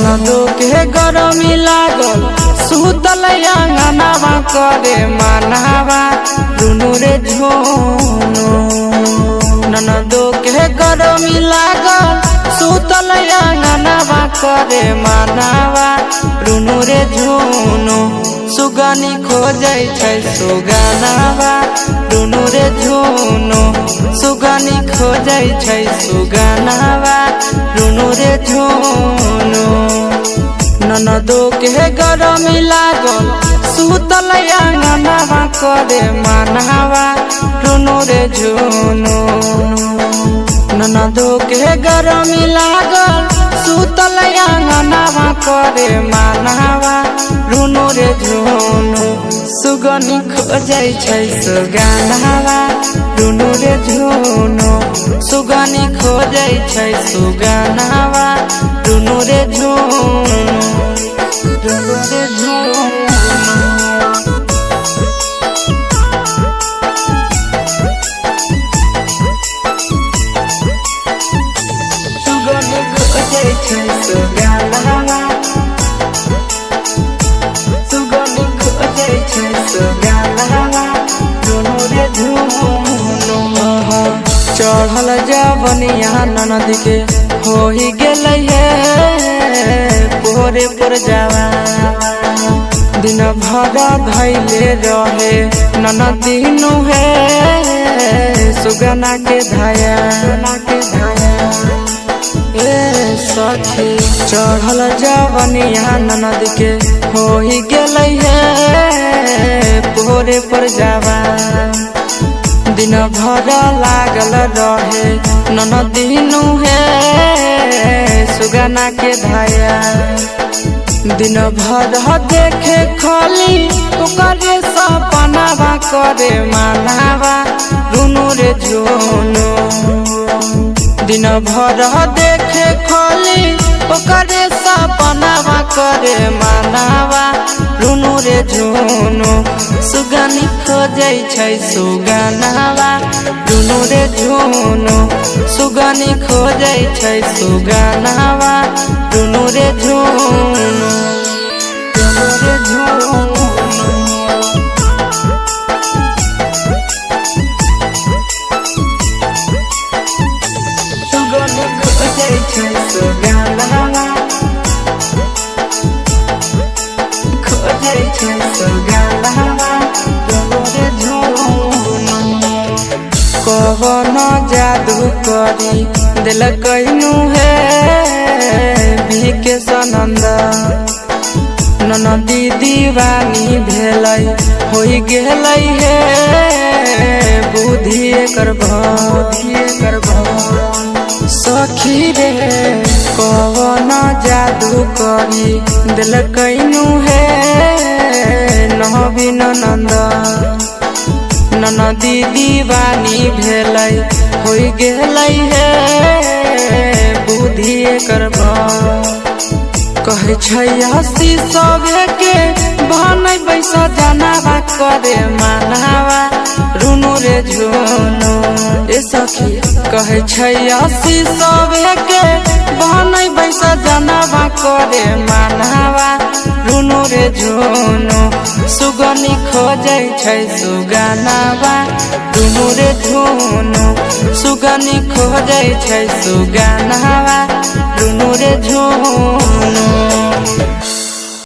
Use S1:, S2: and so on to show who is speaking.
S1: ननदो के गरमी लागल सुतल अंगनावा करे मानावा दुनु रे झोनो। ननदो के गरमी लागल सुतल अंगनावा करे मानावा दुनु रे झोनो। सुगनी खोजै छै सुगनावा दुनु रे झोनो। सुगनी खोजै छै सुगनावा दुनु रे झोनो। ननदो के गरमी लागल सुतल अंगनावा करे मानावा दुनु रे झोनो। ननदो के गरमी लागल सुतल अंगनावा करे मानावा दुनु रे झोनो। सुगनी खोजै छै सुगनावा दुनु रे झोनो। सुगनी खोजै छै सुगनावा दुनु रे झोनो। दुनु रे झोनो। सुगनी खोजै छै सुगनावा। सुगनी खोजै छै सुगनावा दुनु रे झोनो। चढ़ल जवनिया ननद के होई गेलै हे पोरे पर जावा। दिन भर धैले रहे ननदिनु हे सुगना के धाया। ए सखी चढ़ल जवनिया ननद के होई गेलै हे पोरे पर जावा। दिन भर लागल रहे ननदिनु हे सुगना के धाया। दिन भर देखे खाली ओकरे सपनावा करे मानावा दुनु रे झोनो। दिन भर देखे खाली ओकरे सपनावा करे मानावा दुनु रे झोनो। सुगनी खोजै छै सुगनावा दुनु रे झोनो। सुगनी खोजै छै सुगनावा दुनु रे झोनो। दुनु रे झोनो। सुगनी खोजै छै सुगनावा। खोजै छै सुगनावा दुनु रे झोनो। कवन जादू करी दिल कैनु हे के सनंद। ननदी दीवानी भेलै होई गेलै हे बुद्धि एकर सखी रे कवन जादू करी दिल कैनु हे नवीन नंद। ननदी दीवानी भेलै होई गेलै हे बुद्धि एकर कहै छै हसी सबे के बहनै बैसा जनावा करे मानावा दुनु रे झोनो। ए सखी कहै छै हसी सबे के बहनै बैसा जनावा करे मानावा दुनु रे झोनो। सुगनी खोजै छै सुगनावा दुनु रे झोनो। सुगनी खोजै छै सुगनावा दुनु रे झोनो।